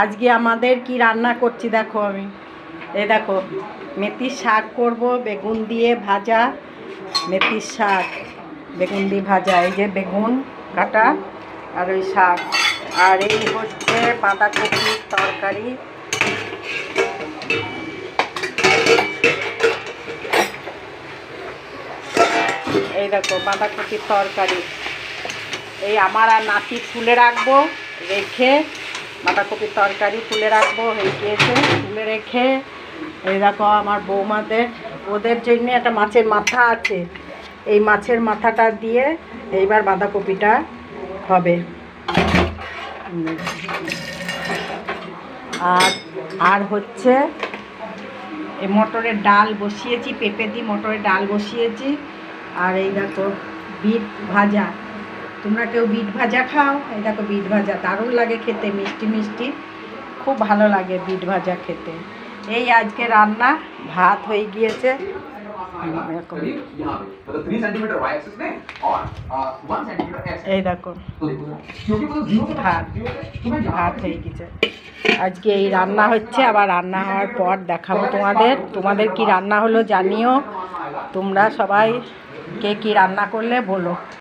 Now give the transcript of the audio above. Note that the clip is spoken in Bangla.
আজকে আমাদের কি রান্না করছি দেখো। আমি এই দেখো মেথির শাক করব, বেগুন দিয়ে ভাজা। মেথির শাক বেগুন দিয়ে ভাজা, এই যে বেগুন কাটা আর ওই শাক। আর এই হচ্ছে বাঁধাকপির তরকারি। এই দেখো বাঁধাকপির তরকারি। এই আমার আর নাতি তুলে রাখবো, রেখে বাঁধাকপির তরকারি তুলে রাখবো, তুলে রেখে এই দেখো আমার বৌমাদের ওদের জন্য একটা মাছের মাথা আছে, এই মাছের মাথাটা দিয়ে এইবার বাঁধাকপিটা হবে। আর হচ্ছে এই মটরের ডাল বসিয়েছি, পেঁপে দিয়ে মটরের ডাল বসিয়েছি। আর এই দেখো বিট ভাজা। তোমরা কেউ বিট ভাজা খাও? এই দেখো বিট ভাজা দারুণ লাগে খেতে, মিষ্টি মিষ্টি, খুব ভালো লাগে বিট ভাজা খেতে। এই আজকে রান্না। ভাত হয়ে গিয়েছে, এই দেখো ভাত হয়ে গেছে। আজকে এই রান্না হচ্ছে, আবার রান্না হওয়ার পর দেখাবো তোমাদের কি রান্না হলো জানিও। তোমরা সবাই কে কি রান্না করলে বলো।